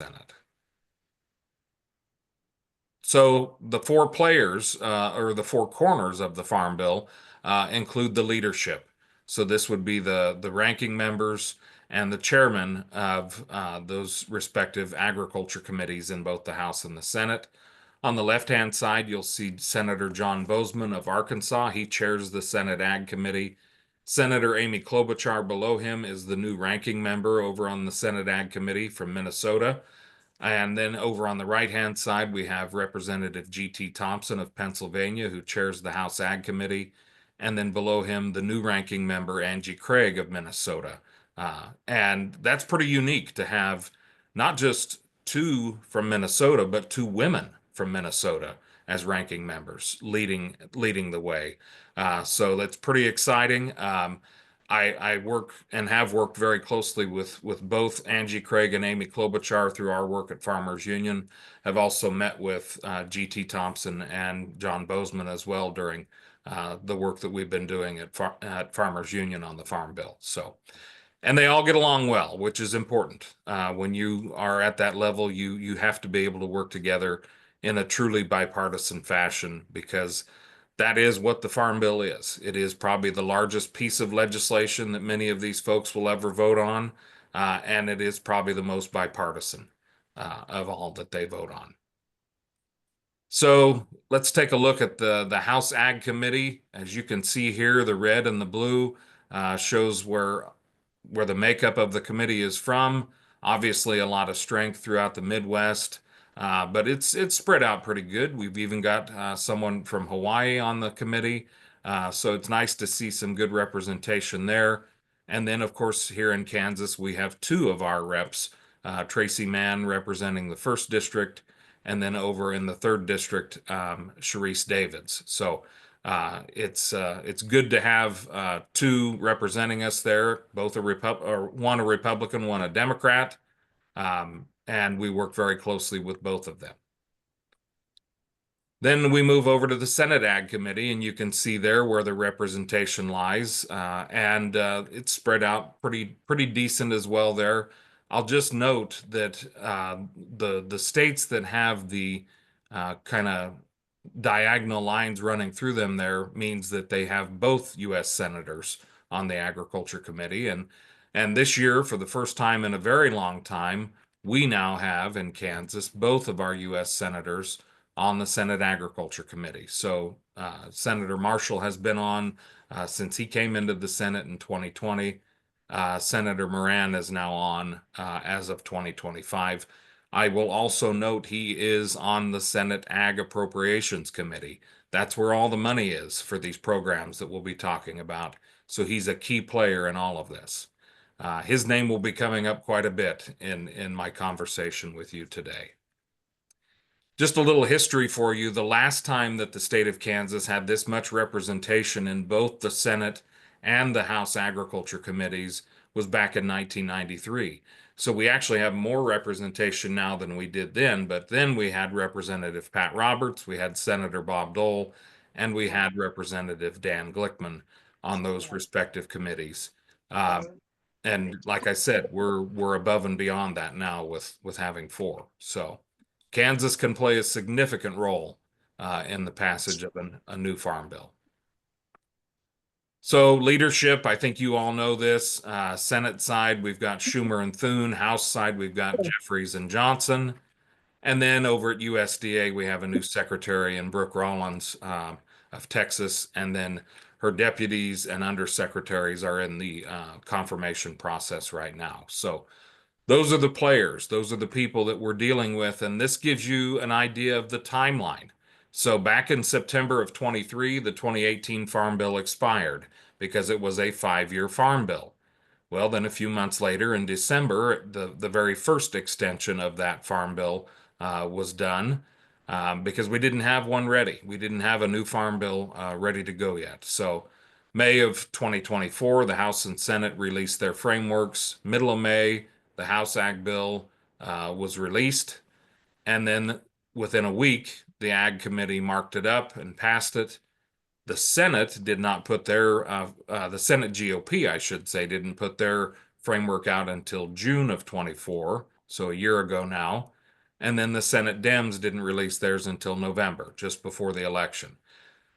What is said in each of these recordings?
Senate. So the four players, or the four corners of the Farm Bill, include the leadership. So this would be the ranking members and the chairman of those respective agriculture committees in both the House and the Senate. On the left-hand side, you'll see Senator John Boozman of Arkansas. He chairs the Senate Ag Committee. Senator Amy Klobuchar below him is the new ranking member over on the Senate Ag Committee from Minnesota. And then over on the right-hand side, we have Representative G.T. Thompson of Pennsylvania, who chairs the House Ag Committee. And then below him, the new ranking member, Angie Craig of Minnesota. And that's pretty unique to have not just two from Minnesota, but two women from Minnesota as ranking members leading the way. So that's pretty exciting. I work and have worked very closely with both Angie Craig and Amy Klobuchar through our work at Farmers Union. Have also met with G.T. Thompson and John Boozman as well during the work that we've been doing at Farmers Union on the Farm Bill. So, and they all get along well, which is important. When you are at that level, you have to be able to work together in a truly bipartisan fashion because that is what the Farm Bill is. It is probably the largest piece of legislation that many of these folks will ever vote on, and it is probably the most bipartisan of all that they vote on. So let's take a look at the House Ag Committee. As you can see here, the red and the blue shows where the makeup of the committee is from. Obviously, a lot of strength throughout the Midwest, but it's spread out pretty good. We've even got someone from Hawaii on the committee, so it's nice to see some good representation there. And then, of course, here in Kansas, we have two of our reps, Tracy Mann representing the first district, and then over in the third district, Sharice Davids. So it's good to have two representing us there, both one a Republican, one a Democrat, and we work very closely with both of them. Then we move over to the Senate Ag Committee, and you can see there where the representation lies, and it's spread out pretty decent as well there. I'll just note that the states that have the kind of diagonal lines running through them there means that they have both U.S. senators on the Agriculture Committee. And this year, for the first time in a very long time, we now have in Kansas both of our U.S. senators on the Senate Agriculture Committee. So Senator Marshall has been on since he came into the Senate in 2020. Senator Moran is now on as of 2025. I will also note he is on the Senate Ag Appropriations Committee. That's where all the money is for these programs that we'll be talking about. So he's a key player in all of this. His name will be coming up quite a bit in my conversation with you today. Just a little history for you. The last time that the state of Kansas had this much representation in both the Senate and the House Agriculture Committees was back in 1993. So we actually have more representation now than we did then, but then we had Representative Pat Roberts, we had Senator Bob Dole, and we had Representative Dan Glickman on those respective committees. And like I said, we're above and beyond that now with having four. So Kansas can play a significant role in the passage of a new farm bill. So leadership, I think you all know this. Senate side, we've got Schumer and Thune. House side, we've got Jeffries and Johnson. And then over at USDA, we have a new secretary in Brooke Rollins of Texas. And then her deputies and undersecretaries are in the confirmation process right now. So those are the players. Those are the people that we're dealing with. And this gives you an idea of the timeline. So back in September of 23, the 2018 Farm Bill expired because it was a 5-year farm bill. Well, then a few months later in December, the very first extension of that farm bill was done because we didn't have one ready. We didn't have a new farm bill ready to go yet. So May of 2024, the House and Senate released their frameworks. Middle of May, the House Ag Bill was released. And then within a week, the Ag Committee marked it up and passed it. The Senate did not put their, the Senate GOP, I should say, didn't put their framework out until June of 24. so a year ago now. And then the Senate Dems didn't release theirs until November, just before the election.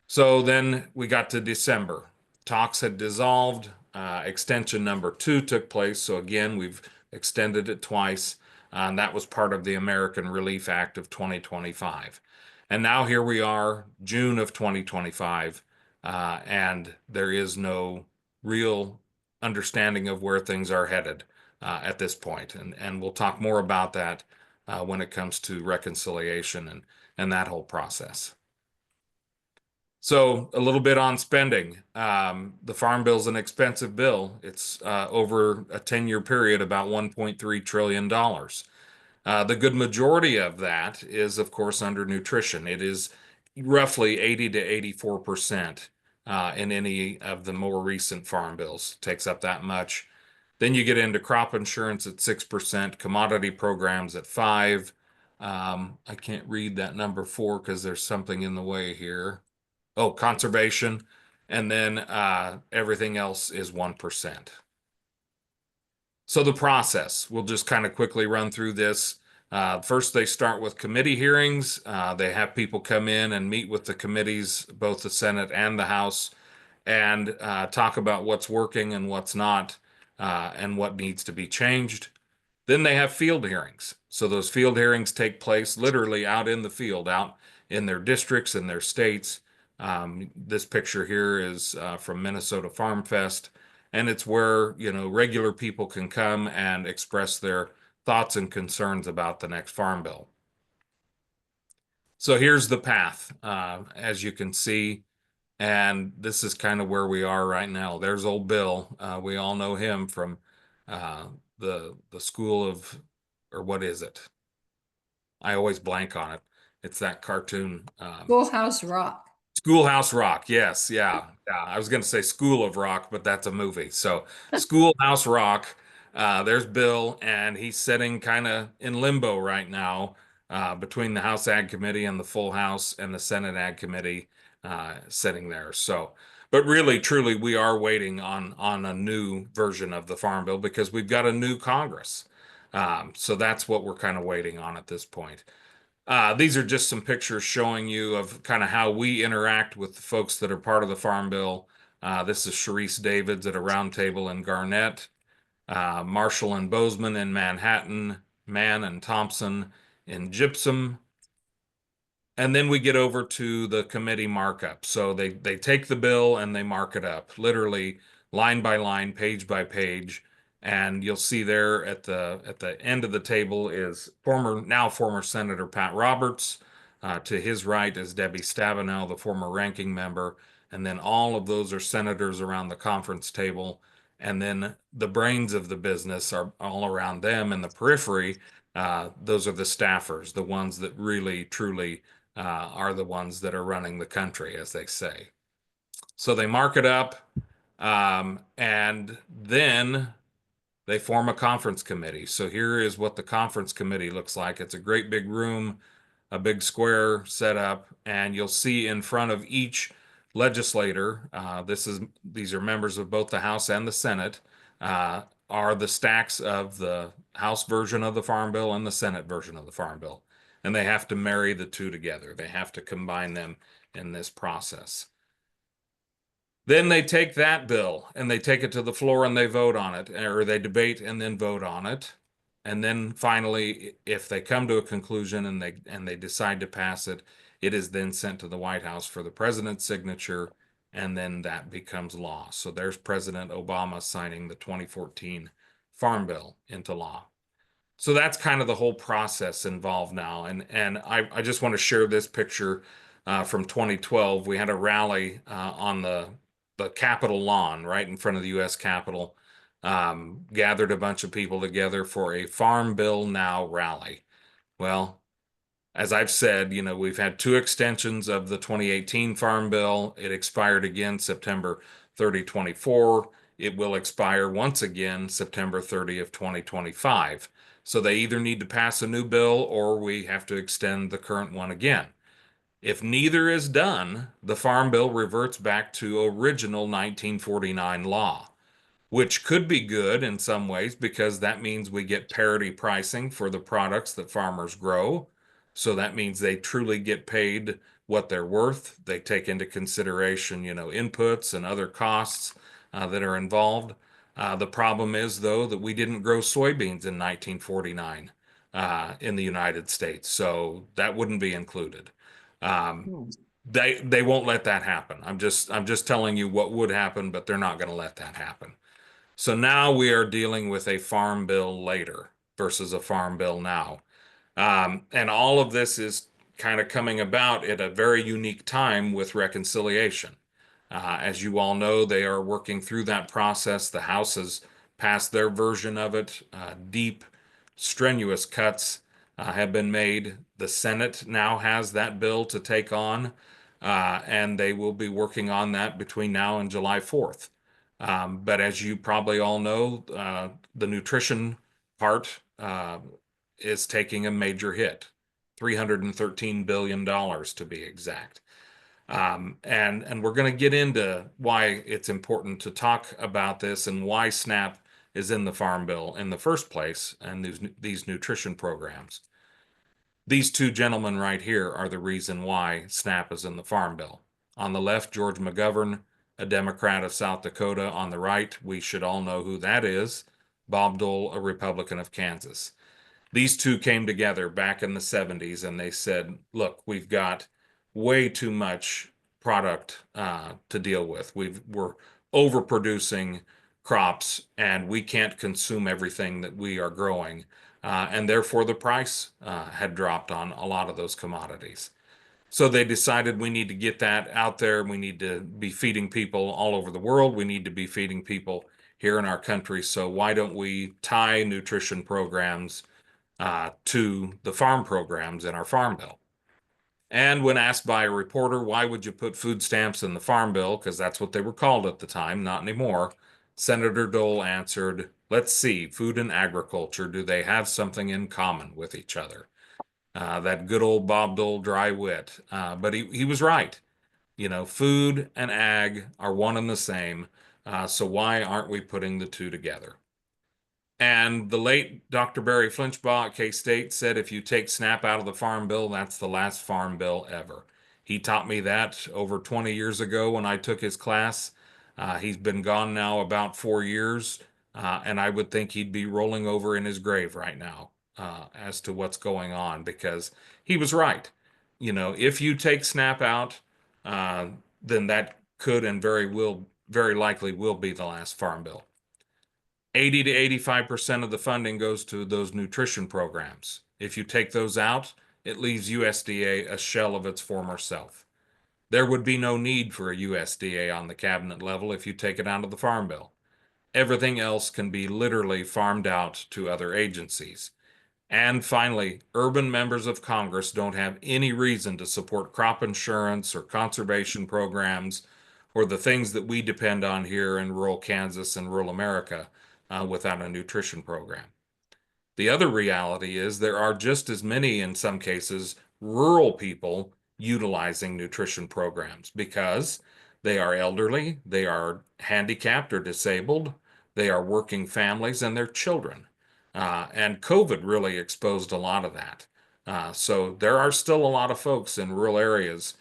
So then we got to December. Talks had dissolved. Extension number two took place. So again, we've extended it twice. And that was part of the American Relief Act of 2025. And now here we are, June of 2025, and there is no real understanding of where things are headed at this point. And we'll talk more about that when it comes to reconciliation and that whole process. So a little bit on spending. The Farm Bill is an expensive bill. It's over a 10-year period, about $1.3 trillion. The good majority of that is, of course, under nutrition. It is roughly 80 to 84% in any of the more recent farm bills. Takes up that much. Then you get into crop insurance at 6%, commodity programs at 5. I can't read that number 4 because there's something in the way here. Oh, conservation. And then everything else is 1%. So the process, we'll just kind of quickly run through this. First, they start with committee hearings. They have people come in and meet with the committees, both the Senate and the House, and talk about what's working and what's not, and what needs to be changed. Then they have field hearings. So those field hearings take place literally out in the field, out in their districts and their states. This picture here is from Minnesota Farm Fest, and it's where, regular people can come and express their thoughts and concerns about the next farm bill. So here's the path, as you can see, and this is kind of where we are right now. There's old Bill. We all know him from the school of, or what is it? I always blank on it. It's that cartoon. Schoolhouse Rock. Schoolhouse Rock, yes, yeah. I was going to say School of Rock, but that's a movie. So Schoolhouse Rock, there's Bill, and he's sitting kind of in limbo right now between the House Ag Committee and the full House and the Senate Ag Committee sitting there. So, but really, truly, we are waiting on a new version of the Farm Bill because we've got a new Congress. So that's what we're kind of waiting on at this point. These are just some pictures showing you of kind of how we interact with the folks that are part of the Farm Bill. This is Sharice Davids at a roundtable in Garnett, Marshall and Bozeman in Manhattan, Mann and Thompson in Gypsum. And then we get over to the committee markup. So they take the bill and they mark it up, literally line by line, page by page. And you'll see there at the end of the table is now former Senator Pat Roberts. To his right is Debbie Stabenow, the former ranking member. And then all of those are senators around the conference table. And then the brains of the business are all around them in the periphery. Those are the staffers, the ones that really, truly are the ones that are running the country, as they say. So they mark it up, and then they form a conference committee. So here is what the conference committee looks like. It's a great big room, a big square set up, and you'll see in front of each legislator, these are members of both the House and the Senate, are the stacks of the House version of the Farm Bill and the Senate version of the Farm Bill. And they have to marry the two together. They have to combine them in this process. Then they take that bill and they take it to the floor and they vote on it, or they debate and then vote on it. And then finally, if they come to a conclusion and they decide to pass it, it is then sent to the White House for the president's signature, and then that becomes law. So there's President Obama signing the 2014 Farm Bill into law. So that's kind of the whole process involved now. And I just want to share this picture from 2012. We had a rally on the Capitol lawn right in front of the U.S. Capitol, gathered a bunch of people together for a Farm Bill Now rally. Well, as I've said, we've had 2 extensions of the 2018 Farm Bill. It expired again September 30, 24. It will expire once again September 30 of 2025. So they either need to pass a new bill or we have to extend the current one again. If neither is done, the Farm Bill reverts back to original 1949 law. which could be good in some ways because that means we get parity pricing for the products that farmers grow. So that means they truly get paid what they're worth. They take into consideration, inputs and other costs that are involved. The problem is, though, that we didn't grow soybeans in 1949 in the United States, so that wouldn't be included. Um, Hmm. they won't let that happen. I'm just telling you what would happen, but they're not going to let that happen. So now we are dealing with a farm bill later versus a farm bill now. And all of this is kind of coming about at a very unique time with reconciliation. As you all know, they are working through that process. The House has passed their version of it. Deep, strenuous cuts have been made. The Senate now has that bill to take on, and they will be working on that between now and July 4th. But as you probably all know, the nutrition part is taking a major hit, $313 billion to be exact. And we're going to get into why it's important to talk about this and why SNAP is in the Farm Bill in the first place and these nutrition programs. These two gentlemen right here are the reason why SNAP is in the Farm Bill. On the left, George McGovern, a Democrat of South Dakota. On the right, we should all know who that is, Bob Dole, a Republican of Kansas. These two came together back in the 70s and they said, look, we've got way too much product to deal with. We're overproducing crops and we can't consume everything that we are growing. And therefore, the price had dropped on a lot of those commodities. So they decided we need to get that out there. We need to be feeding people all over the world. We need to be feeding people here in our country. So why don't we tie nutrition programs to the farm programs in our farm bill? And when asked by a reporter, why would you put food stamps in the farm bill? Because that's what they were called at the time, not anymore. Senator Dole answered, let's see, food and agriculture, do they have something in common with each other? That good old Bob Dole dry wit. But he was right. Food and ag are one and the same. So why aren't we putting the two together? And the late Dr. Barry Flinchbaugh at K-State said if you take SNAP out of the farm bill, that's the last farm bill ever. He taught me that over 20 years ago when I took his class. He's been gone now about 4 years, and I would think he'd be rolling over in his grave right now as to what's going on because he was right. If you take SNAP out, uh, then that could and very likely will be the last farm bill. 80 to 85% of the funding goes to those nutrition programs. If you take those out, it leaves USDA a shell of its former self. There would be no need for a USDA on the cabinet level if you take it out of the Farm Bill. Everything else can be literally farmed out to other agencies. And finally, urban members of Congress don't have any reason to support crop insurance or conservation programs or the things that we depend on here in rural Kansas and rural America without a nutrition program. The other reality is there are just as many, in some cases, rural people utilizing nutrition programs because they are elderly, they are handicapped or disabled, they are working families, and they're children. And COVID really exposed a lot of that. So there are still a lot of folks in rural areas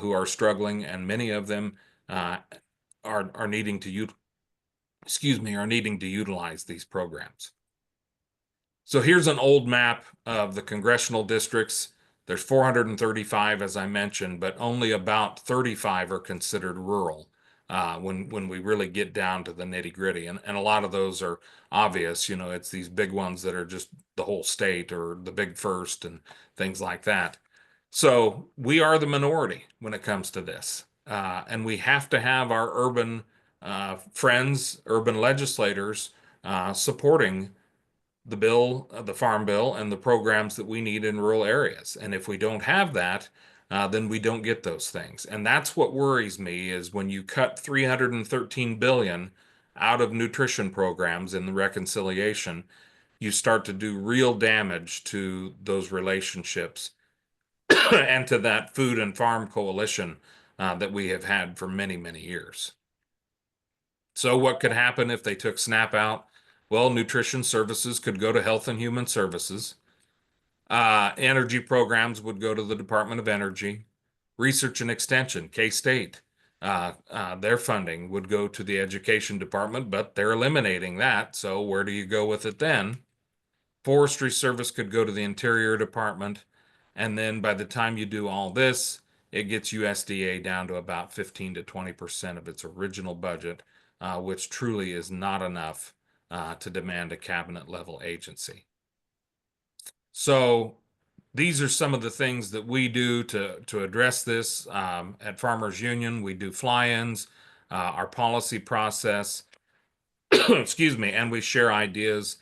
who are struggling, and many of them uh, are needing to are needing to utilize these programs. So here's an old map of the congressional districts. There's 435, as I mentioned, but only about 35 are considered rural when we really get down to the nitty gritty. And a lot of those are obvious. It's these big ones that are just the whole state or the big first and things like that. So we are the minority when it comes to this. And we have to have our urban friends, urban legislators supporting the bill, the farm bill, and the programs that we need in rural areas. And if we don't have that, then we don't get those things. And that's what worries me is when you cut 313 billion out of nutrition programs in the reconciliation, you start to do real damage to those relationships and to that food and farm coalition that we have had for many, many years. So what could happen if they took SNAP out? Well, nutrition services could go to Health and Human Services. Energy programs would go to the Department of Energy. Research and Extension, K-State, their funding would go to the Education Department, but they're eliminating that. So where do you go with it then? Forestry Service could go to the Interior Department. And then by the time you do all this, it gets USDA down to about 15 to 20% of its original budget, which truly is not enough to demand a cabinet level agency. So these are some of the things that we do to address this. At Farmers Union, we do fly-ins, our policy process, excuse me, and we share ideas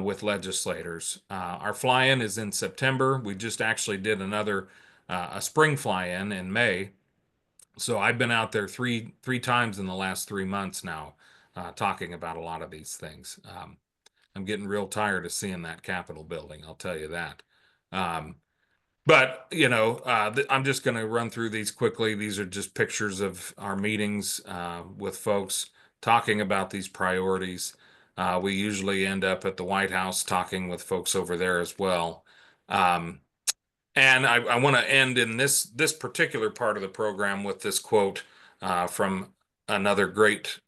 with legislators. Our fly-in is in September. We just actually did another a spring fly-in in May. So I've been out there three times in the last 3 months now, talking about a lot of these things. I'm getting real tired of seeing that Capitol building, I'll tell you that. Um, but, I'm just going to run through these quickly. These are just pictures of our meetings with folks talking about these priorities. We usually end up at the White House talking with folks over there as well. And I want to end in this particular part of the program with this quote from another great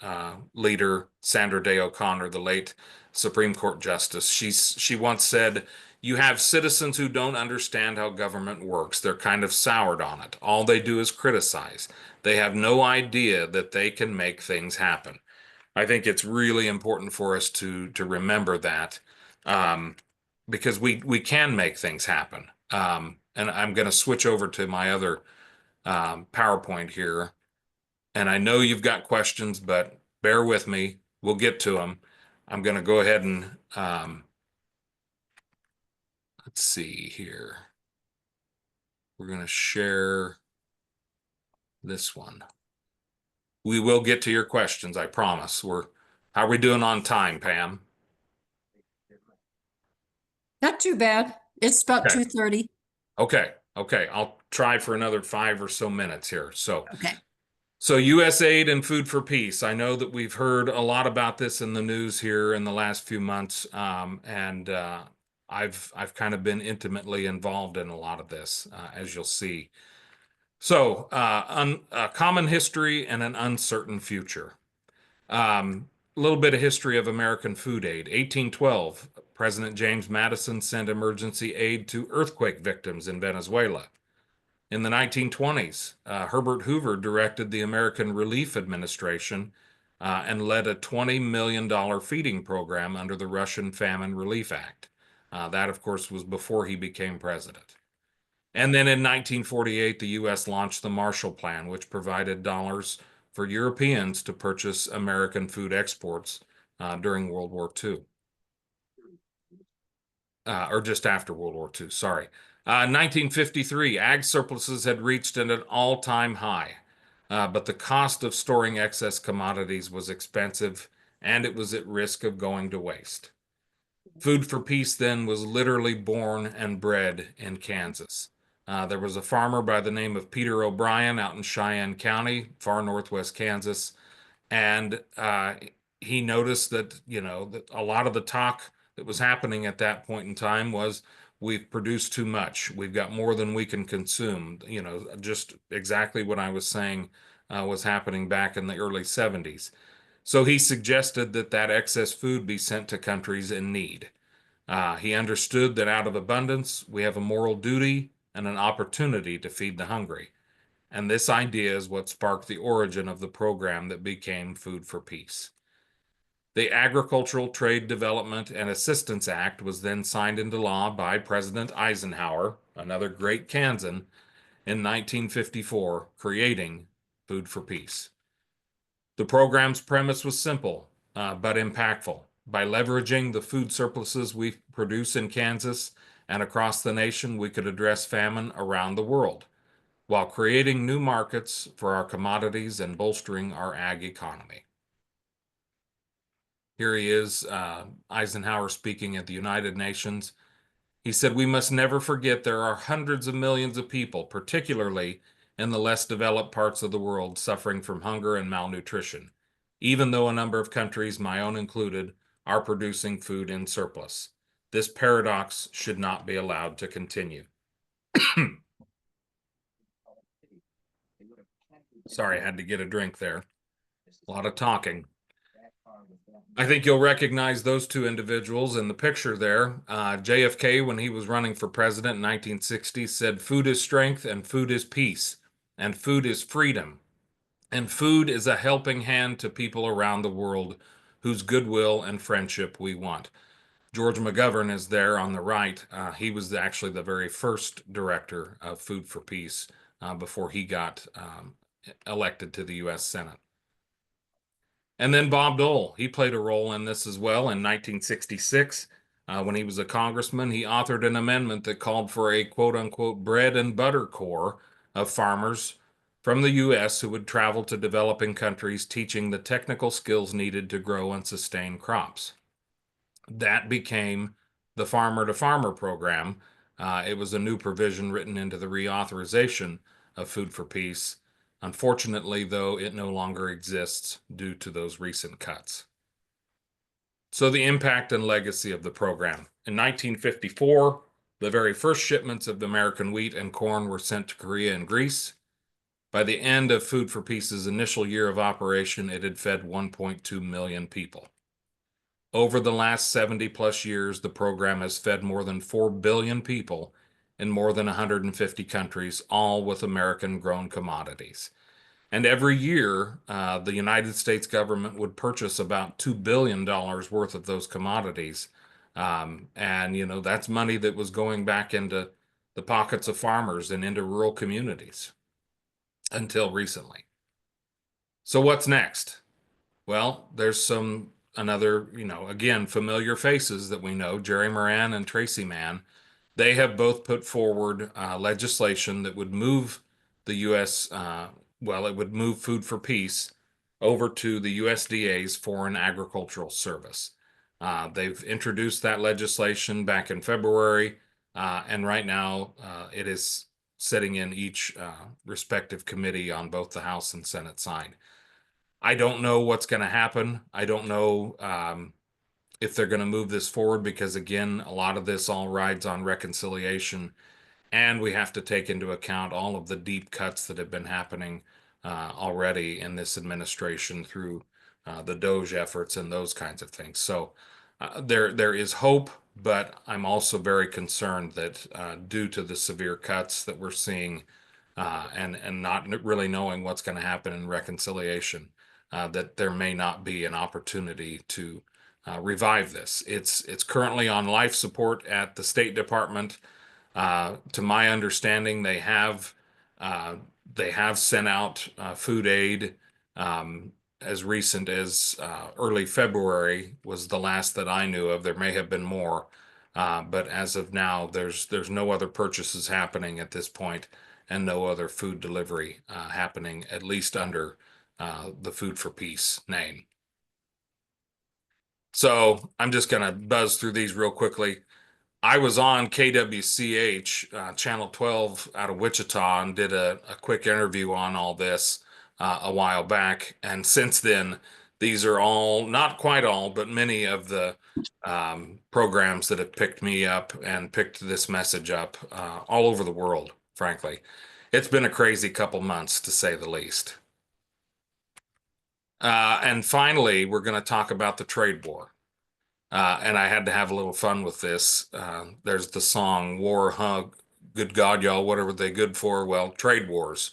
leader, Sandra Day O'Connor, the late Supreme Court Justice. She once said, "You have citizens who don't understand how government works. They're kind of soured on it. All they do is criticize. They have no idea that they can make things happen." I think it's really important for us to remember that, um, because we can make things happen. And I'm going to switch over to my other PowerPoint here. And I know you've got questions, but bear with me. We'll get to them. I'm going to go ahead and let's see here. We're going to share this one. We will get to your questions, I promise. How are we doing on time, Pam? Not too bad. It's about Okay. 2:30. Okay. I'll try for another 5 or so minutes here. Okay. So USAID and Food for Peace. I know that we've heard a lot about this in the news here in the last few months, and I've kind of been intimately involved in a lot of this, as you'll see. So, a common history and an uncertain future. A little bit of history of American food aid. 1812, President James Madison sent emergency aid to earthquake victims in Venezuela. In the 1920s, Herbert Hoover directed the American Relief Administration and led a $20 million feeding program under the Russian Famine Relief Act. That, of course, was before he became president. And then in 1948, the U.S. launched the Marshall Plan, which provided dollars for Europeans to purchase American food exports during World War II. Or just after World War II, sorry. 1953, ag surpluses had reached an all-time high, but the cost of storing excess commodities was expensive, and it was at risk of going to waste. Food for Peace then was literally born and bred in Kansas. There was a farmer by the name of Peter O'Brien out in Cheyenne County, far northwest Kansas, and he noticed that, that a lot of the talk that was happening at that point in time was we've produced too much. We've got more than we can consume. Just exactly what I was saying was happening back in the early 70s. So he suggested that that excess food be sent to countries in need. He understood that out of abundance, we have a moral duty and an opportunity to feed the hungry. And this idea is what sparked the origin of the program that became Food for Peace. The Agricultural Trade Development and Assistance Act was then signed into law by President Eisenhower, another great Kansan, in 1954, creating Food for Peace. The program's premise was simple, but impactful. By leveraging the food surpluses we produce in Kansas and across the nation, we could address famine around the world, while creating new markets for our commodities and bolstering our ag economy. Here he is, Eisenhower speaking at the United Nations. He said, "We must never forget there are hundreds of millions of people, particularly in the less developed parts of the world, suffering from hunger and malnutrition. even though a number of countries, my own included, are producing food in surplus. This paradox should not be allowed to continue. Sorry, I had to get a drink there. A lot of talking. I think you'll recognize those two individuals in the picture there. JFK, when he was running for president in 1960, said, "Food is strength, and food is peace, and food is freedom, and food is a helping hand to people around the world whose goodwill and friendship we want." George McGovern is there on the right. He was actually the very first director of Food for Peace before he got elected to the U.S. Senate. And then Bob Dole, he played a role in this as well in 1966. When he was a congressman, he authored an amendment that called for a quote unquote bread and butter corps of farmers from the U.S. who would travel to developing countries teaching the technical skills needed to grow and sustain crops. That became the Farmer to Farmer program. It was a new provision written into the reauthorization of Food for Peace. Unfortunately, though, it no longer exists due to those recent cuts. So the impact and legacy of the program. In 1954, the very first shipments of American wheat and corn were sent to Korea and Greece. By the end of Food for Peace's initial year of operation, it had fed 1.2 million people. Over the last 70 plus years, the program has fed more than 4 billion people in more than 150 countries, all with American grown commodities. And every year, the United States government would purchase about $2 billion worth of those commodities. And, you know, that's money that was going back into the pockets of farmers and into rural communities until recently. So what's next? Well, there's another, again, familiar faces that we know, Jerry Moran and Tracy Mann. They have both put forward legislation that would move the U.S., it would move Food for Peace over to the USDA's Foreign Agricultural Service. They've introduced that legislation back in February, and right now it is sitting in each respective committee on both the House and Senate side. I don't know what's going to happen. I don't know if they're going to move this forward because, again, a lot of this all rides on reconciliation, and we have to take into account all of the deep cuts that have been happening already in this administration through the DOGE efforts and those kinds of things. So there is hope, but I'm also very concerned that due to the severe cuts that we're seeing and not really knowing what's going to happen in reconciliation, that there may not be an opportunity to revive this. It's currently on life support at the State Department. To my understanding, they have sent out food aid as recent as early February was the last that I knew of. There may have been more, but as of now, there's no other purchases happening at this point, and no other food delivery happening, at least under the Food for Peace name. So I'm just going to buzz through these real quickly. I was on KWCH, Channel 12 out of Wichita, and did a quick interview on all this a while back. And since then, these are all, not quite all, but many of the programs that have picked me up and picked this message up all over the world, frankly. It's been a crazy couple months, to say the least. And finally, we're going to talk about the trade war. And I had to have a little fun with this. There's the song War, huh? Good God, y'all, what are they good for? Well, trade wars.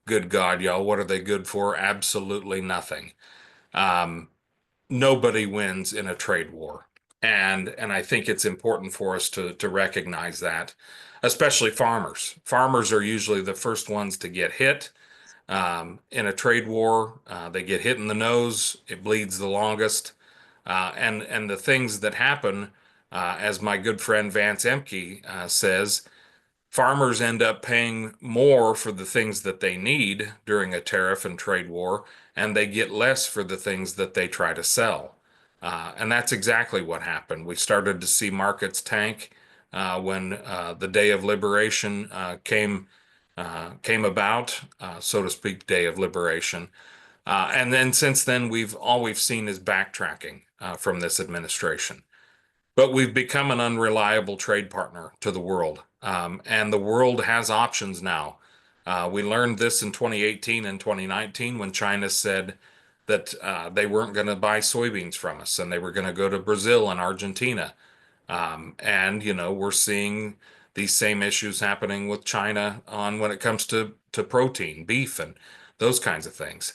Good God, y'all, what are they good for? Absolutely nothing. Nobody wins in a trade war. And I think it's important for us to recognize that, especially farmers. Farmers are usually the first ones to get hit. In a trade war, they get hit in the nose, it bleeds the longest. And the things that happen, as my good friend Vance Emke says, farmers end up paying more for the things that they need during a tariff and trade war, and they get less for the things that they try to sell. And that's exactly what happened. We started to see markets tank when the Day of Liberation came about, so to speak, Day of Liberation. And then since then, all we've seen is backtracking from this administration. But we've become an unreliable trade partner to the world. And the world has options now. We learned this in 2018 and 2019 when China said that they weren't going to buy soybeans from us and they were going to go to Brazil and Argentina. And, we're seeing these same issues happening with China on when it comes to protein, beef, and those kinds of things.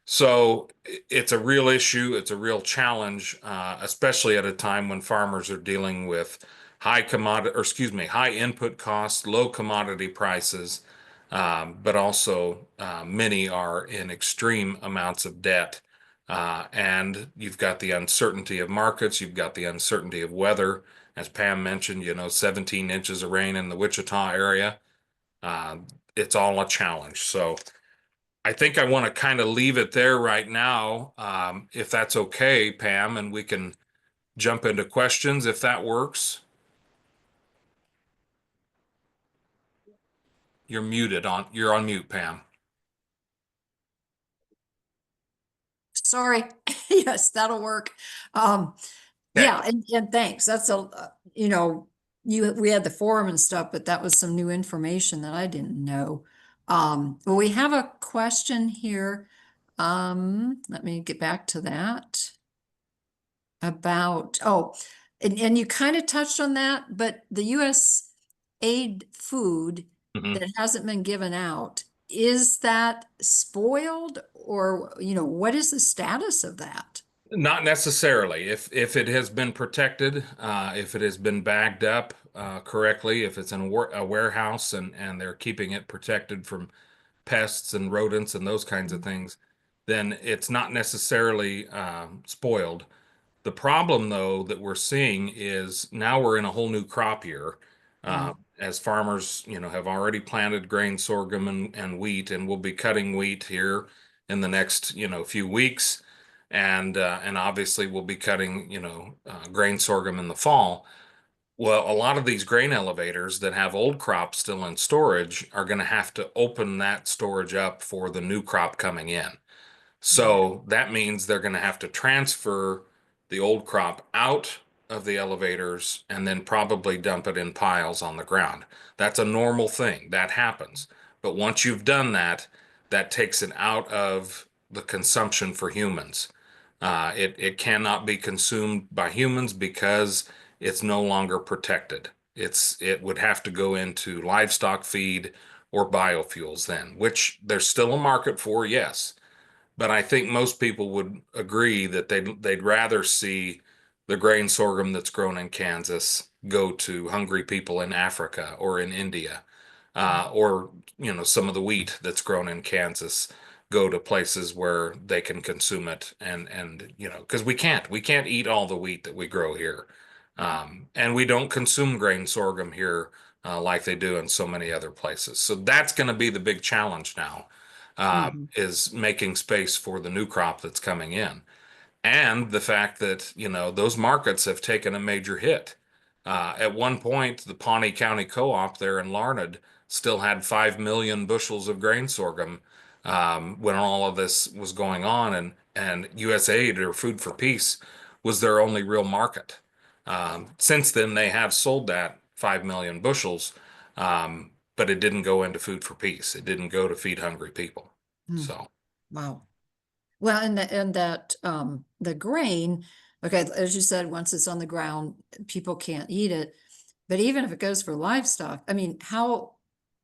So it's a real issue. It's a real challenge, especially at a time when farmers are dealing with high input costs, low commodity prices, but also many are in extreme amounts of debt. And you've got the uncertainty of markets, you've got the uncertainty of weather. As Pam mentioned, 17 inches of rain in the Wichita area. Uh, it's all a challenge. So I think I want to kind of leave it there right now, if that's okay, Pam, and we can jump into questions if that works. You're on mute, Pam. Sorry. Yes, that'll work. Um, Okay. yeah, and thanks. That's we had the forum and stuff, but that was some new information that I didn't know. But we have a question here. Let me get back to that about, and you kind of touched on that, but the US aid food Mhm. that hasn't been given out, is that spoiled or, what is the status of that? Not necessarily. If it has been protected, if it has been bagged up correctly, if it's in a warehouse and they're keeping it protected from pests and rodents and those kinds of things, then it's not necessarily spoiled. The problem, though, that we're seeing is now we're in a whole new crop year. Mm, As farmers, have already planted grain, sorghum, and wheat, and we'll be cutting wheat here in the next, few weeks, and obviously we'll be cutting, grain, sorghum in the fall. Well, a lot of these grain elevators that have old crops still in storage are going to have to open that storage up for the new crop coming in. mm, So that means they're going to have to transfer the old crop out of the elevators and then probably dump it in piles on the ground. That's a normal thing. That happens. But once you've done that, that takes it out of the consumption for humans. It cannot be consumed by humans because it's no longer protected. It would have to go into livestock feed or biofuels then, which there's still a market for, yes. But I think most people would agree that they'd rather see the grain sorghum that's grown in Kansas go to hungry people in Africa or in India, or some of the wheat that's grown in Kansas go to places where they can consume it, and because we can't eat all the wheat that we grow here, and we don't consume grain sorghum here like they do in so many other places. So that's going to be the big challenge now, mhm, is making space for the new crop that's coming in. And the fact that, those markets have taken a major hit. At one point, the Pawnee County Co-op there in Larned still had 5 million bushels of grain sorghum when all of this was going on, and USAID or Food for Peace was their only real market. Since then, they have sold that 5 million bushels, but it didn't go into Food for Peace. It didn't go to feed hungry people. mm. So. Wow. Well, and that the grain, okay, as you said, once it's on the ground, people can't eat it. But even if it goes for livestock, I mean,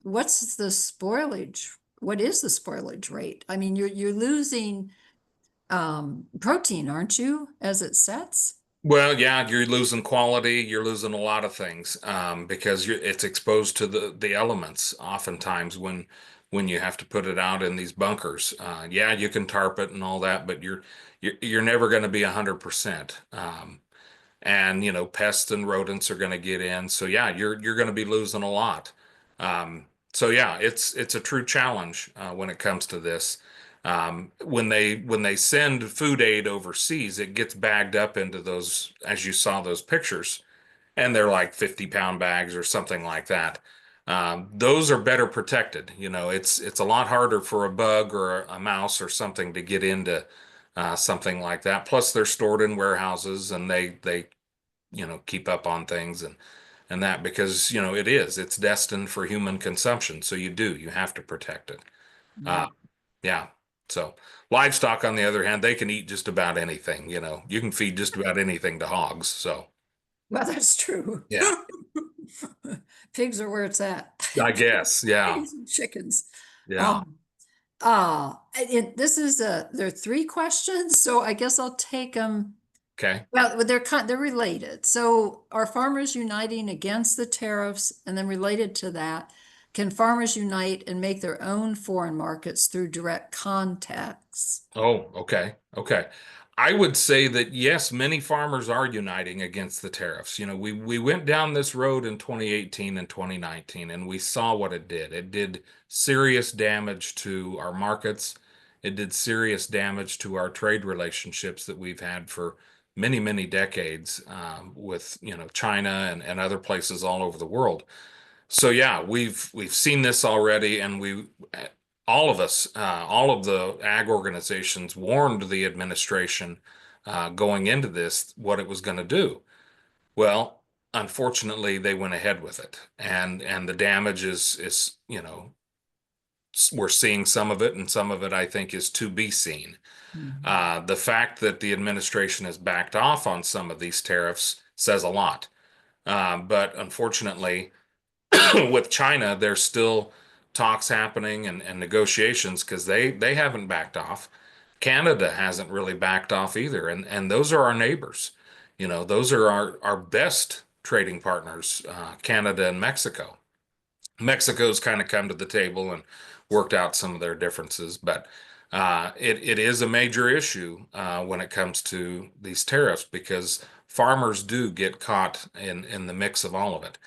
what's the spoilage? What is the spoilage rate? I mean, you're losing protein, aren't you, as it sets? Well, yeah, you're losing quality. You're losing a lot of things because it's exposed to the elements. Oftentimes, when you have to put it out in these bunkers, yeah, you can tarp it and all that, but you're never going to be 100%. And pests and rodents are going to get in. So yeah, you're going to be losing a lot. So yeah, it's a true challenge when it comes to this. When they send food aid overseas, it gets bagged up into those, as you saw those pictures, and they're like 50-pound bags or something like that. Those are better protected. You know, it's a lot harder for a bug or a mouse or something to get into something like that. Plus, they're stored in warehouses and they keep up on things and that because it's destined for human consumption. So you have to protect it. Uh, Right. yeah. So livestock, on the other hand, they can eat just about anything. You know, you can feed just about anything to hogs. So Well, that's true. yeah, Pigs are where it's at. I guess. Yeah. Pigs and chickens. Yeah. Um, this is there are three questions, so I guess I'll take them. Okay. Well, they're related. So are farmers uniting against the tariffs? And then related to that, can farmers unite and make their own foreign markets through direct contacts? Oh, okay. Okay. I would say that yes, many farmers are uniting against the tariffs. You know, we went down this road in 2018 and 2019 and we saw what it did. It did serious damage to our markets. It did serious damage to our trade relationships that we've had for many, many decades with, China and other places all over the world. So yeah, we've seen this already, and all of us, all of the ag organizations warned the administration going into this what it was going to do. Well, unfortunately, they went ahead with it, and the damage is we're seeing some of it, and some of it I think is to be seen. Mhm. The fact that the administration has backed off on some of these tariffs says a lot. But unfortunately, with China, there's still talks happening and negotiations because they haven't backed off. Canada hasn't really backed off either, and those are our neighbors. You know, those are our best trading partners, Canada and Mexico. Mexico's kind of come to the table and worked out some of their differences, but it is a major issue when it comes to these tariffs because farmers do get caught in the mix of all of it.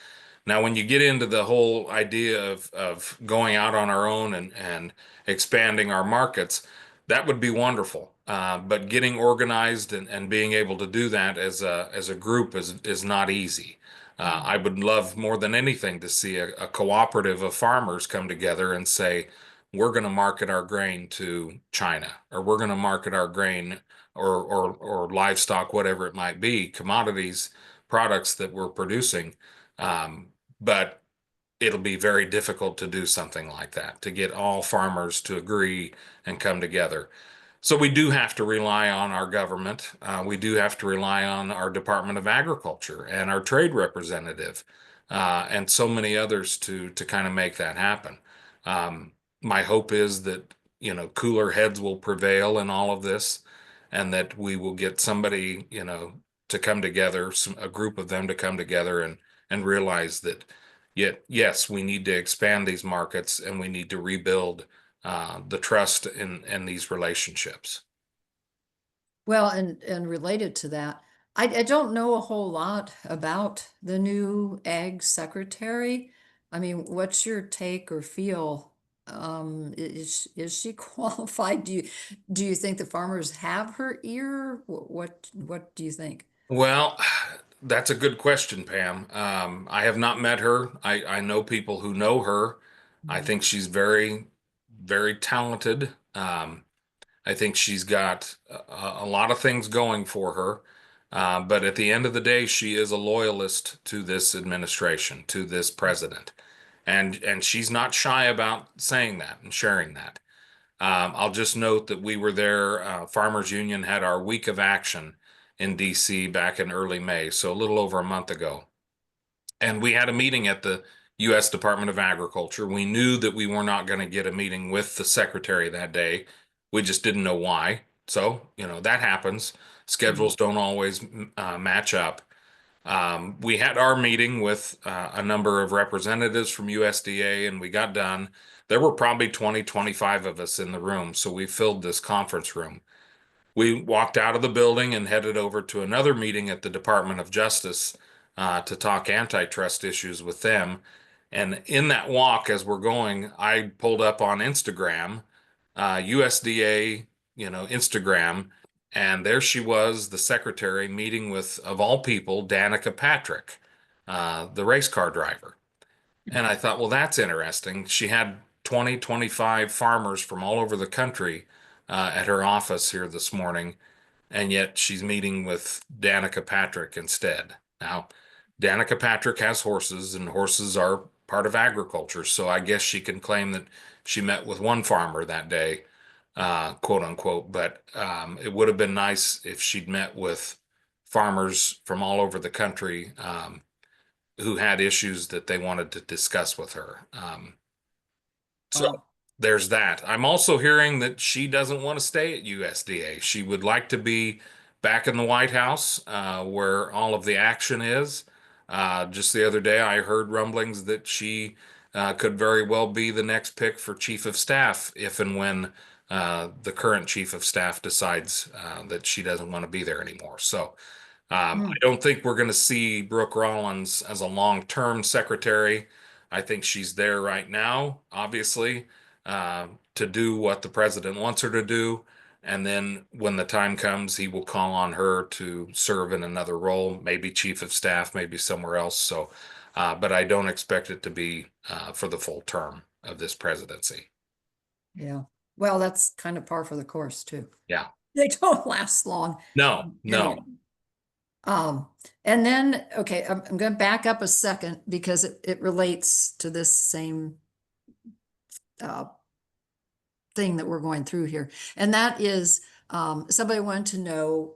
Now, when you get into the whole idea of going out on our own and expanding our markets, that would be wonderful. But getting organized and being able to do that as a group is not easy. I would love more than anything to see a cooperative of farmers come together and say, we're going to market our grain to China, or we're going to market our grain or livestock, whatever it might be, commodities, products that we're producing. But it'll be very difficult to do something like that, to get all farmers to agree and come together. So we do have to rely on our government. We do have to rely on our Department of Agriculture and our trade representative, and so many others to kind of make that happen. My hope is that, cooler heads will prevail in all of this, and that we will get somebody, to come together, a group of them to come together and realize that yet, yes, we need to expand these markets and we need to rebuild the trust in these relationships. Well, and related to that, I don't know a whole lot about the new ag secretary. I mean, what's your take or feel? Is she qualified? Do you think the farmers have her ear? What do you think? Well, that's a good question, Pam. I have not met her. I know people who know her. I Mhm. think she's very, very talented. I think she's got a lot of things going for her. But at the end of the day, she is a loyalist to this administration, to this president. And she's not shy about saying that and sharing that. I'll just note that we were there. Farmers Union had our week of action in DC back in early May, so a little over a month ago. And we had a meeting at the U.S. Department of Agriculture. We knew that we were not going to get a meeting with the secretary that day. We just didn't know why. So, that happens. Mhm. Schedules don't always match up. We had our meeting with a number of representatives from USDA and we got done. There were probably 20, 25 of us in the room, so we filled this conference room. We walked out of the building and headed over to another meeting at the Department of Justice to talk antitrust issues with them. And in that walk, as we're going, I pulled up on Instagram, USDA, Instagram, and there she was, the secretary, meeting with, of all people, Danica Patrick, the race car driver. And I thought, well, that's interesting. She had 20, 25 farmers from all over the country at her office here this morning, and yet she's meeting with Danica Patrick instead. Now, Danica Patrick has horses, and horses are part of agriculture, so I guess she can claim that she met with one farmer that day, quote unquote. But it would have been nice if she'd met with farmers from all over the country who had issues that they wanted to discuss with her. So Wow. there's that. I'm also hearing that she doesn't want to stay at USDA. She would like to be back in the White House, where all of the action is. Just the other day, I heard rumblings that she could very well be the next pick for Chief of Staff if and when the current Chief of Staff decides that she doesn't want to be there anymore. So I Mm. don't think we're going to see Brooke Rollins as a long-term secretary. I think she's there right now, obviously, to do what the president wants her to do. And then when the time comes, he will call on her to serve in another role, maybe chief of staff, maybe somewhere else. So, but I don't expect it to be for the full term of this presidency. Yeah. Well, that's kind of par for the course too. Yeah. They don't last long. No, Anyway, no. um, and then, okay, I'm going to back up a second because it relates to this same uh, thing that we're going through here. And that is, somebody wanted to know,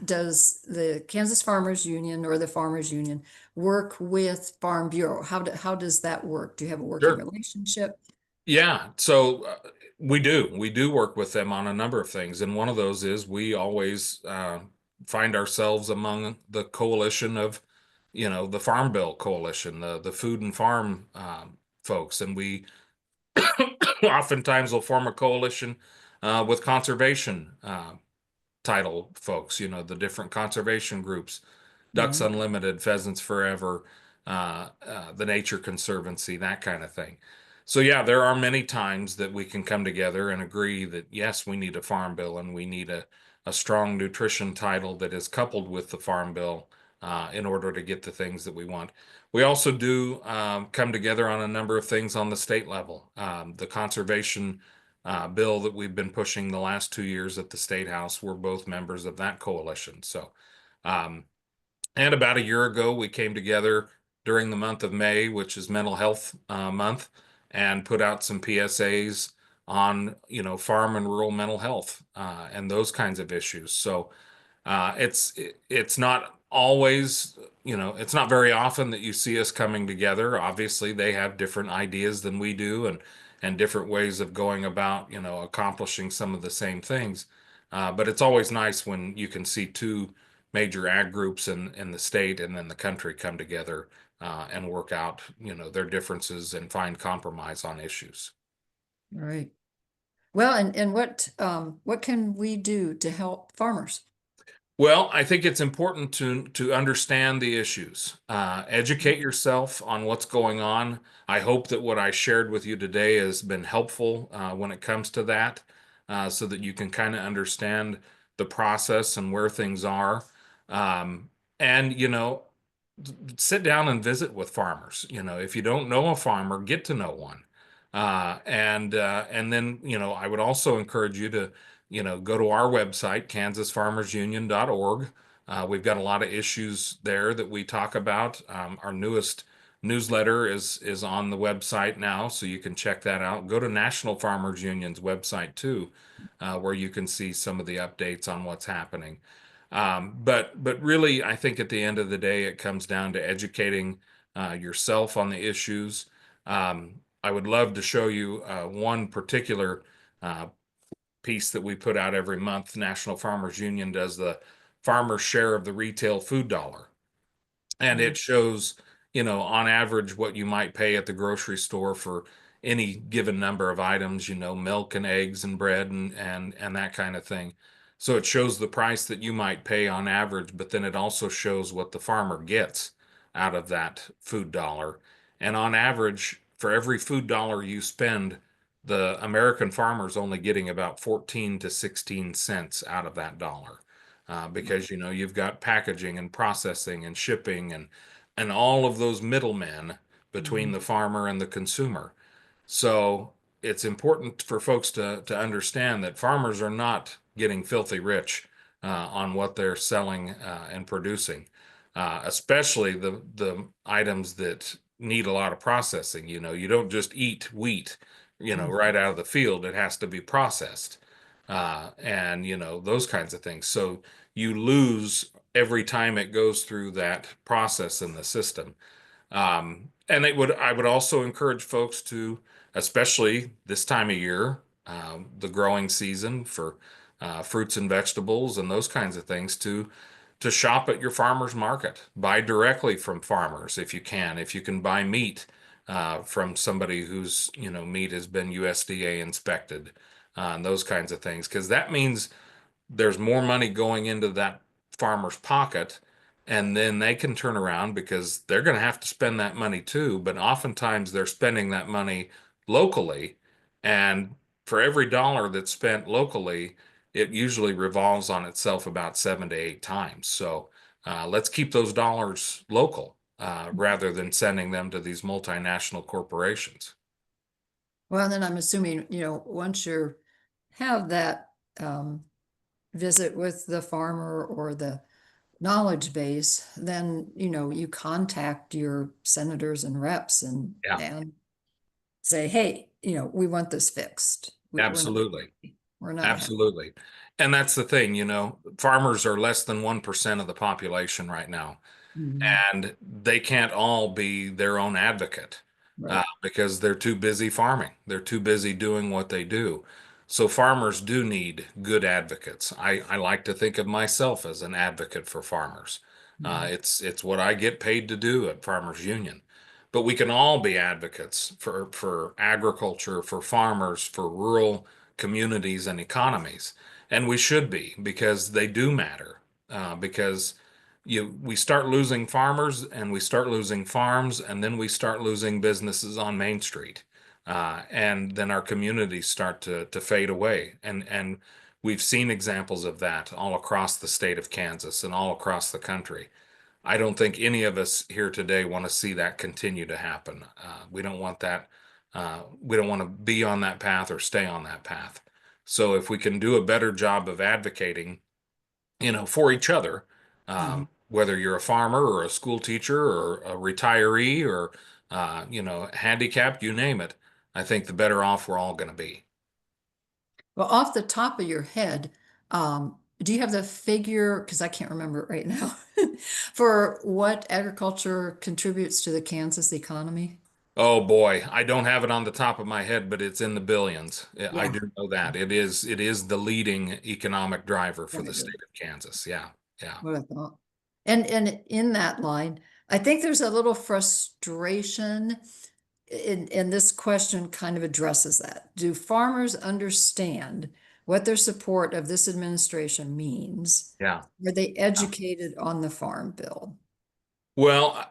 does the Kansas Farmers Union or the Farmers Union work with Farm Bureau? How does that work? Do you have a working Sure. relationship? Yeah, so we do. We do work with them on a number of things. And one of those is we always find ourselves among the coalition of, the Farm Bill coalition, the food and farm folks. And we oftentimes will form a coalition with conservation title folks, the different conservation groups, Ducks Mhm. Unlimited, Pheasants Forever, the Nature Conservancy, that kind of thing. So yeah, there are many times that we can come together and agree that yes, we need a farm bill and we need a strong nutrition title that is coupled with the farm bill in order to get the things that we want. We also do come together on a number of things on the state level. The conservation bill that we've been pushing the last 2 years at the State House, we're both members of that coalition. So, um, and about a year ago, we came together during the month of May, which is Mental Health Month, and put out some PSAs on, farm and rural mental health and those kinds of issues. So it's not always, it's not very often that you see us coming together. Obviously, they have different ideas than we do and different ways of going about, accomplishing some of the same things. But it's always nice when you can see two major ag groups in the state and then the country come together and work out, their differences and find compromise on issues. All right. Well, and what can we do to help farmers? Well, I think it's important to understand the issues, educate yourself on what's going on. I hope that what I shared with you today has been helpful when it comes to that, so that you can kind of understand the process and where things are. And sit down and visit with farmers. If you don't know a farmer, get to know one. And then, I would also encourage you to go to our website, kansasfarmersunion.org. We've got a lot of issues there that we talk about. Our newest newsletter is on the website now, so you can check that out. Go to National Farmers Union's website too, where you can see some of the updates on what's happening. But really, I think at the end of the day, it comes down to educating yourself on the issues. I would love to show you one particular uh, piece that we put out every month. National Farmers Union does the farmer's share of the retail food dollar. And Mhm. it shows, on average what you might pay at the grocery store for any given number of items, milk and eggs and bread and that kind of thing. So it shows the price that you might pay on average, but then it also shows what the farmer gets out of that food dollar. And on average, for every food dollar you spend, the American farmer is only getting about 14 to 16 cents out of that dollar because you've got packaging and processing and shipping and all of those middlemen between Mhm. the farmer and the consumer. So it's important for folks to understand that farmers are not getting filthy rich on what they're selling and producing, especially the items that need a lot of processing. You know, you don't just eat wheat, you know, Mhm. right out of the field. It has to be processed, and you know those kinds of things. So you lose every time it goes through that process in the system. And I would also encourage folks to, especially this time of year, the growing season for fruits and vegetables and those kinds of things, to shop at your farmer's market. Buy directly from farmers if you can. If you can buy meat from somebody whose, you know, meat has been USDA inspected, and those kinds of things, because that means there's more money going into that farmer's pocket, and then they can turn around because they're going to have to spend that money too, but oftentimes they're spending that money locally, and for every dollar that's spent locally, it usually revolves on itself about 7 to 8 times. So let's keep those dollars local rather than sending them to these multinational corporations. Well, then I'm assuming, once you have that um, visit with the farmer or the knowledge base, then, you contact your senators and reps Yeah, and say, hey, we want this fixed. absolutely. We're not happy. Absolutely. And that's the thing, you know, farmers are less than 1% of the population right now, Mhm. and they can't all be their own advocate Right. because they're too busy farming. They're too busy doing what they do. So farmers do need good advocates. I like to think of myself as an advocate for farmers. Mhm. It's what I get paid to do at Farmers Union. But we can all be advocates for agriculture, for farmers, for rural communities and economies. And we should be because they do matter. Because we start losing farmers and we start losing farms, and then we start losing businesses on Main Street. And then our communities start to fade away. And we've seen examples of that all across the state of Kansas and all across the country. I don't think any of us here today want to see that continue to happen. We don't want that. We don't want to be on that path or stay on that path. So if we can do a better job of advocating, you know, for each other, Mhm. whether you're a farmer or a school teacher or a retiree or, you know, handicapped, you name it, I think the better off we're all going to be. Well, off the top of your head, do you have the figure, because I can't remember it right now, for what agriculture contributes to the Kansas economy? Oh boy, I don't have it on the top of my head, but it's in the billions. Yeah, I Yeah, do know that. It is the leading economic driver for the very good. state of Kansas. Yeah. Yeah. What I thought. And in that line, I think there's a little frustration, and this question kind of addresses that. Do farmers understand what their support of this administration means? Yeah. Are they Yeah. educated on the Farm Bill? Well,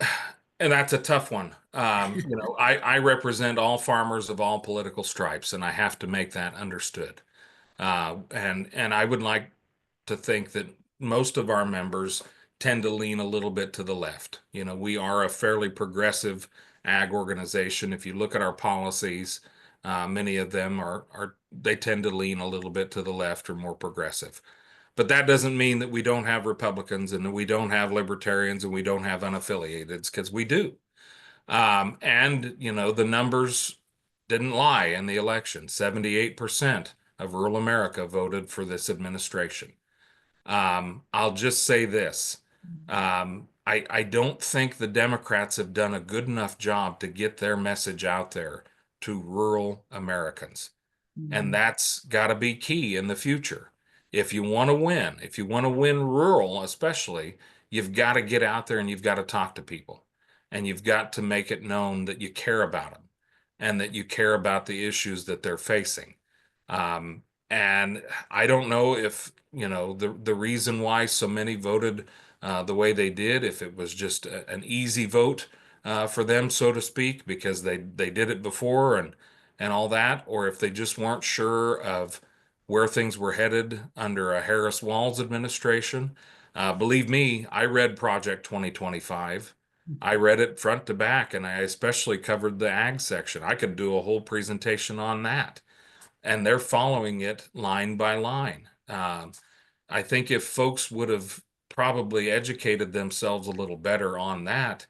and that's a tough one. You know, I represent all farmers of all political stripes, and I have to make that understood. And I would like to think that most of our members tend to lean a little bit to the left. You know, we are a fairly progressive ag organization. If you look at our policies, many of them are they tend to lean a little bit to the left or more progressive. But that doesn't mean that we don't have Republicans and that we don't have libertarians and we don't have unaffiliateds, because we do. And, you know, the numbers didn't lie in the election. 78% of rural America voted for this administration. I'll just say this. I don't think the Democrats have done a good enough job to get their message out there to rural Americans. And Mhm. that's got to be key in the future. If you want to win, if you want to win rural, especially, you've got to get out there and you've got to talk to people. And you've got to make it known that you care about them and that you care about the issues that they're facing. Um, and I don't know if, you know, the reason why so many voted the way they did, if it was just an easy vote for them, so to speak, because they did it before and all that, or if they just weren't sure of where things were headed under a Harris Walz administration. Believe me, I read Project 2025. I read it front to back, and I especially covered the ag section. I could do a whole presentation on that, and they're following it line by line. I think if folks would have probably educated themselves a little better on that,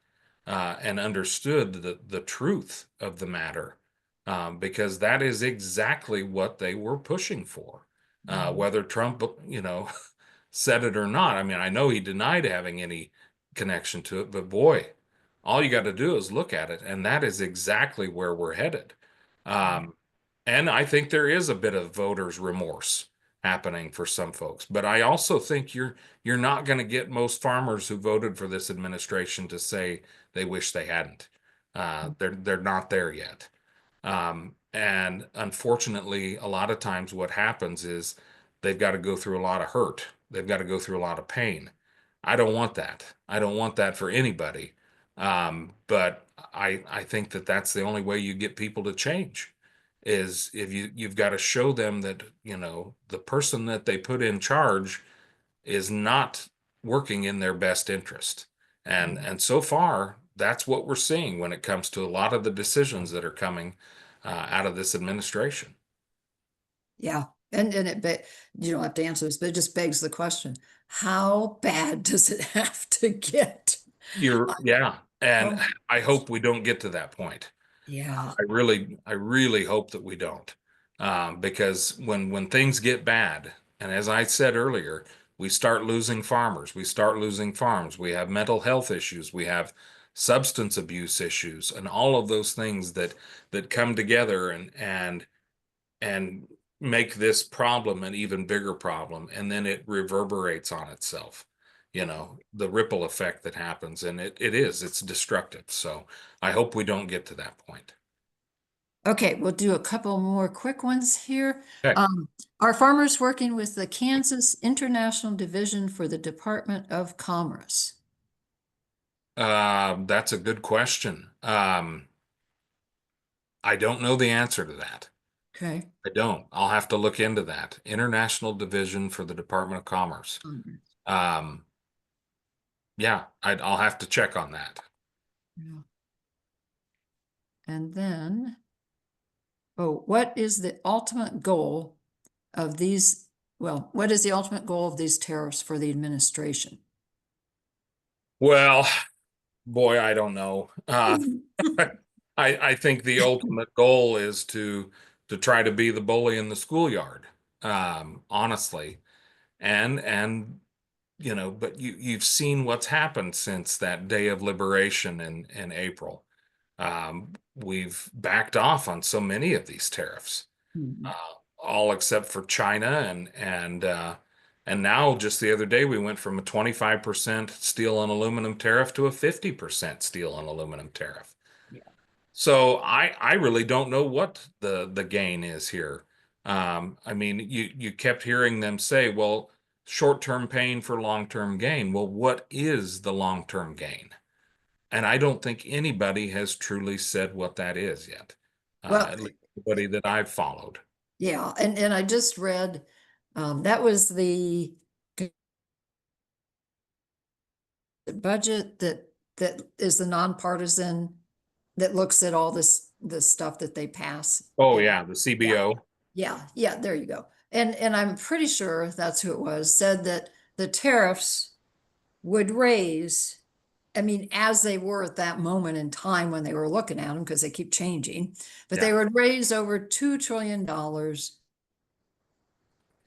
and understood the truth of the matter, because that is exactly what they were pushing for. Mhm. Whether Trump, said it or not. I mean, I know he denied having any connection to it, but boy, all you got to do is look at it, and that is exactly where we're headed. Um, and I think there is a bit of voters' remorse happening for some folks, but I also think you're not going to get most farmers who voted for this administration to say they wish they hadn't. They're not there yet. And unfortunately, a lot of times what happens is they've got to go through a lot of hurt. They've got to go through a lot of pain. I don't want that. I don't want that for anybody. But I think that that's the only way you get people to change is if you've got to show them that, the person that they put in charge is not working in their best interest. And so far, that's what we're seeing when it comes to a lot of the decisions that are coming out of this administration. Yeah, and you don't have to answer this, but it just begs the question, how bad does it have to get? Yeah, and Oh, I hope we don't get to that point. yeah. I really hope that we don't, because when things get bad, and as I said earlier, we start losing farmers, we start losing farms, we have mental health issues, we have substance abuse issues, and all of those things that come together and make this problem an even bigger problem, and then it reverberates on itself. The ripple effect that happens, and it's destructive. So I hope we don't get to that point. Okay, we'll do a couple more quick ones here. Okay. Are farmers working with the Kansas International Division for the Department of Commerce? That's a good question. I don't know the answer to that. Okay. I don't. I'll have to look into that. International Division for the Department of Commerce. Commerce. Um, yeah, I'll have to check on that. Yeah. And then, oh, what is the ultimate goal of these? Well, what is the ultimate goal of these tariffs for the administration? Well, boy, I don't know. I think the ultimate goal is to try to be the bully in the schoolyard, honestly. And but you've seen what's happened since that day of liberation in April. We've backed off on so many of these tariffs, Mhm. all except for China and now just the other day we went from a 25% steel and aluminum tariff to a 50% steel and aluminum tariff. Yeah. So I really don't know what the gain is here. I mean, you kept hearing them say, well, short-term pain for long-term gain. Well, what is the long-term gain? And I don't think anybody has truly said what that is yet. Well, At least anybody that I've followed. yeah, and I just read that was the budget that is the nonpartisan that looks at all the stuff that they pass. Oh And yeah, the yeah, CBO. yeah, there you go. And I'm pretty sure that's who it was, said that the tariffs would raise, I mean, as they were at that moment in time when they were looking at them, because they keep changing, but they Yeah, would raise over $2 trillion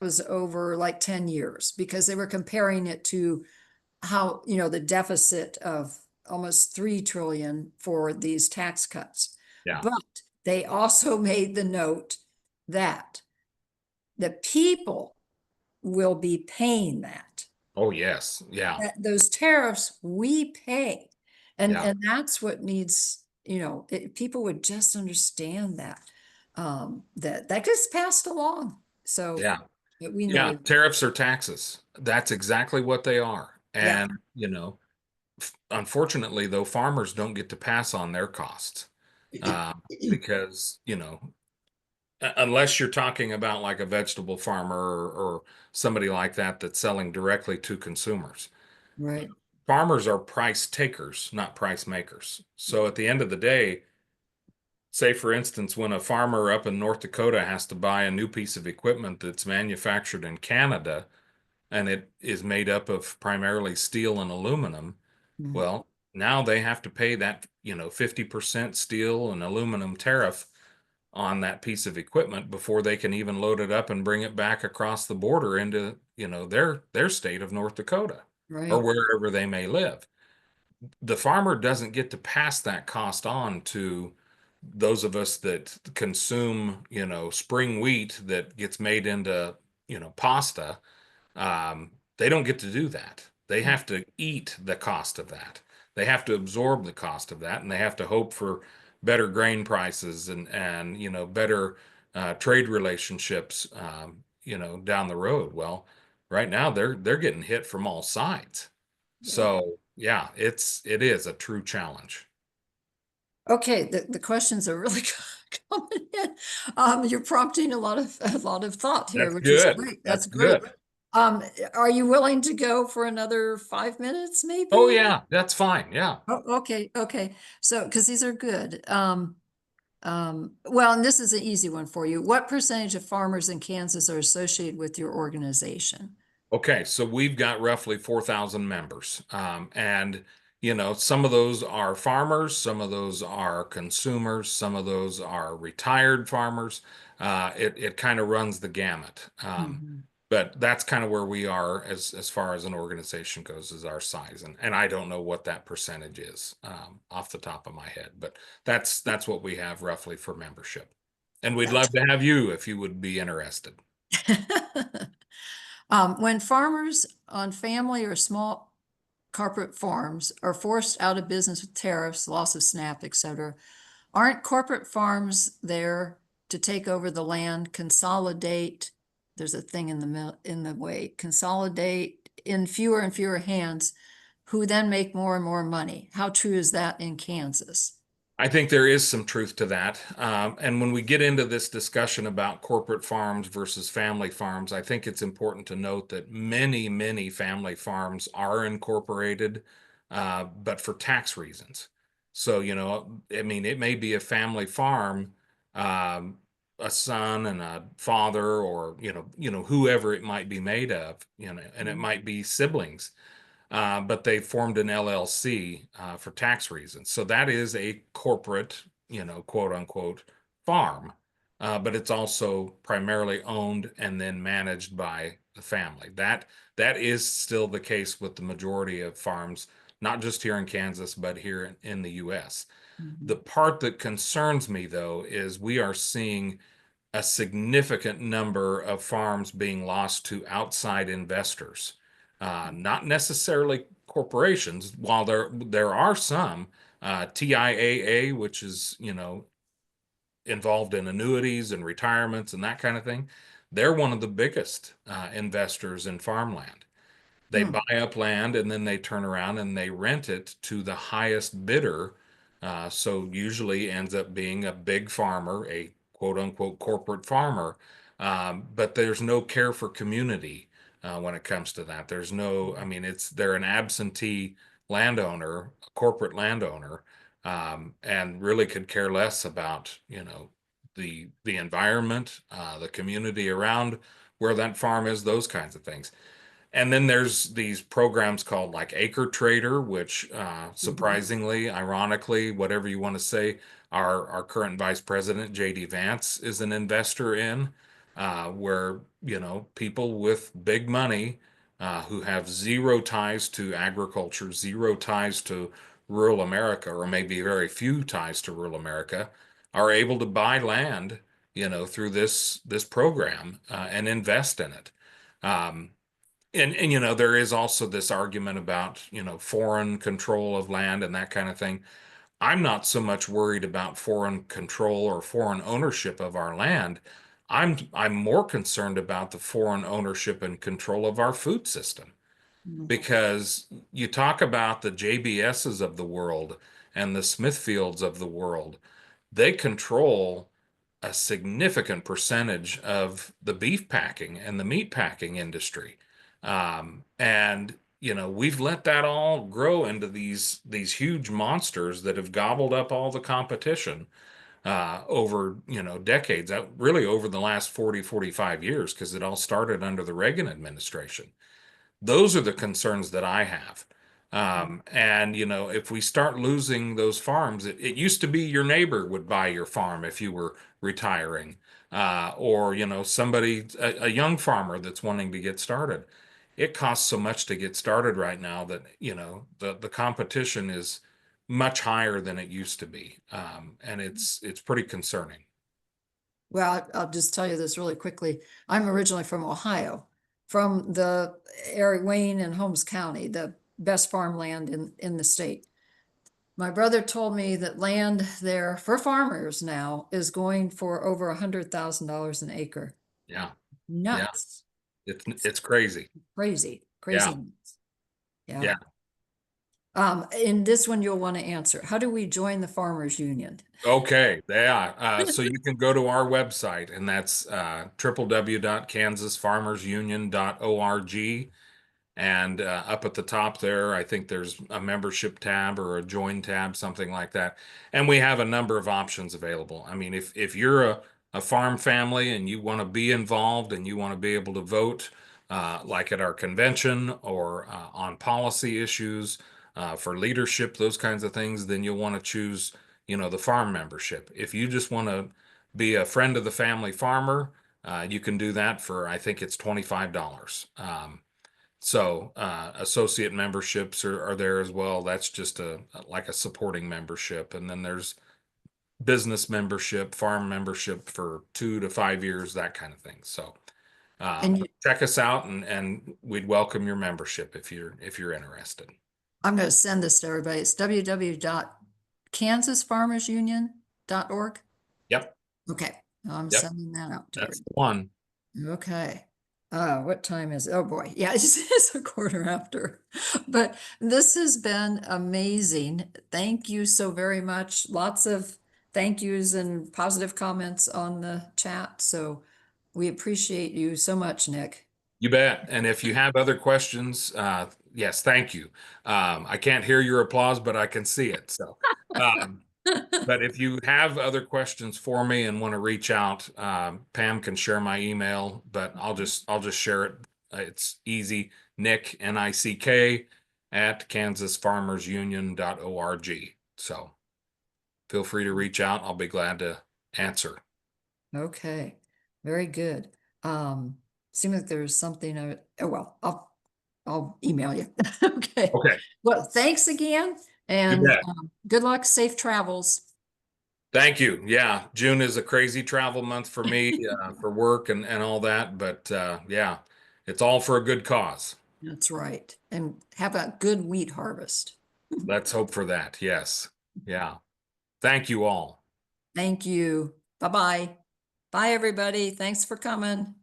was over like 10 years because they were comparing it to how, the deficit of almost 3 trillion for these tax cuts. yeah. But they also made the note that the people will be paying that. Oh yes, yeah, Those tariffs we pay. And yeah, and that's what needs, people would just understand that. That gets passed along. So yeah. that we know Yeah, it. tariffs are taxes. That's exactly what they are. Yeah. And, unfortunately, though, farmers don't get to pass on their costs, because, unless you're talking about like a vegetable farmer or somebody like that that's selling directly to consumers. Right. farmers are price takers, not price makers. So at the end of the day, say for instance, when a farmer up in North Dakota has to buy a new piece of equipment that's manufactured in Canada and it is made up of primarily steel and aluminum, Mm. well, now they have to pay that, 50% steel and aluminum tariff on that piece of equipment before they can even load it up and bring it back across the border into, their state of North Dakota or Right. wherever they may live. The farmer doesn't get to pass that cost on to those of us that consume, spring wheat that gets made into, pasta. They don't get to do that. They Mm. have to eat the cost of that. They have to absorb the cost of that, and they have to hope for better grain prices and better trade relationships, down the road. Well, right now they're getting hit from all sides. Yeah. So yeah, it is a true challenge. Okay, the questions are really coming in. You're prompting a lot of thought here, That's which is good. great. That's That's great. good. Are you willing to go for another 5 minutes, Oh maybe? yeah, that's fine. Yeah. Oh, okay, okay. So, because these are good. Well, and this is an easy one for you. What percentage of farmers in Kansas are associated with your organization? Okay, so we've got roughly 4,000 members. And, some of those are farmers, some of those are consumers, some of those are retired farmers. It kind of runs the gamut. Mhm. But that's kind of where we are as far as an organization goes, is our size. And I don't know what that percentage is off the top of my head, but that's what we have roughly for membership. And we'd love Gotcha. to have you if you would be interested. When farmers on family or small corporate farms are forced out of business with tariffs, loss of SNAP, etc., aren't corporate farms there to take over the land, consolidate? There's a thing in the way, consolidate in fewer and fewer hands, who then make more and more money. How true is that in Kansas? I think there is some truth to that. And when we get into this discussion about corporate farms versus family farms, I think it's important to note that many, many family farms are incorporated, but for tax reasons. So, I mean, it may be a family farm, um, a son and a father, or, whoever it might be made of, and it Mhm. might be siblings, but they formed an LLC for tax reasons. So that is a corporate, quote unquote, farm, but it's also primarily owned and then managed by the family. That is still the case with the majority of farms, not just here in Kansas, but here in the U.S. The Mhm. part that concerns me, though, is we are seeing a significant number of farms being lost to outside investors, not necessarily corporations. While there are some, TIAA, which is involved in annuities and retirements and that kind of thing, they're one of the biggest investors in farmland. They Hmm. buy up land and then they turn around and they rent it to the highest bidder. So usually ends up being a big farmer, a quote unquote corporate farmer. But there's no care for community when it comes to that. There's no, I mean, they're an absentee landowner, a corporate landowner, and really could care less about, the environment, the community around where that farm is, those kinds of things. And then there's these programs called like Acre Trader, which Mhm. surprisingly, ironically, whatever you want to say, our current vice president, JD Vance, is an investor in, where, people with big money who have zero ties to agriculture, zero ties to rural America, or maybe very few ties to rural America, are able to buy land, through this program and invest in it. Um, and there is also this argument about foreign control of land and that kind of thing. I'm not so much worried about foreign control or foreign ownership of our land. I'm more concerned about the foreign ownership and control of our food system, Mhm. because you talk about the JBSs of the world and the Smithfields of the world. They control a significant percentage of the beef packing and the meat packing industry. And, we've let that all grow into these huge monsters that have gobbled up all the competition over, decades, really over the last 40, 45 years, because it all started under the Reagan administration. Those are the concerns that I have. And if we start losing those farms, it used to be your neighbor would buy your farm if you were retiring, or somebody, a young farmer that's wanting to get started. It costs so much to get started right now that the competition is much higher than it used to be, and it's pretty concerning. Well, I'll just tell you this really quickly. I'm originally from Ohio, from the area, Wayne and Holmes County, the best farmland in the state. My brother told me that land there for farmers now is going for over $100,000 an acre. Yeah, yeah, Nuts. it's crazy. Crazy, Yeah, crazy. nuts. Yeah. yeah. In this one, you'll want to answer. How do we join the farmers union? Okay, yeah. So you can go to our website, and that's www.kansasfarmersunion.org. And up at the top there, I think there's a membership tab or a join tab, something like that. And we have a number of options available. I mean, if you're a farm family and you want to be involved and you want to be able to vote, like at our convention or on policy issues, for leadership, those kinds of things, then you'll want to choose, the farm membership. If you just want to be a friend of the family farmer, you can do that for, I think it's $25. So associate memberships are there as well. That's just like a supporting membership. And then there's business membership, farm membership for 2 to 5 years, that kind of thing. So And you, check us out, and we'd welcome your membership if you're interested. I'm going to send this to everybody. It's www.kansasfarmersunion.org. Yep, Okay, I'm yep, sending that out to that's the everybody. one. Okay. What time is it? Oh boy. Yeah, it's a quarter after. But this has been amazing. Thank you so very much. Lots of thank yous and positive comments on the chat. So we appreciate you so much, Nick. You bet. And if you have other questions, yes, thank you. I can't hear your applause, but I can see it. So, um, but if you have other questions for me and want to reach out, Pam can share my email, but I'll just share it. It's easy. Nick, Nick at kansasfarmersunion.org. So feel free to reach out. I'll be glad to answer. Okay, very good. Seems like there's something, oh, well, I'll email you. Okay. Okay. Well, thanks again You and bet. good luck, safe travels. Thank you. Yeah, June is a crazy travel month for me, for work and all that, but yeah, it's all for a good cause. That's right. And have a good wheat harvest. Let's hope for that. Yes. Yeah. Thank you all. Thank you. Bye-bye. Bye, everybody. Thanks for coming.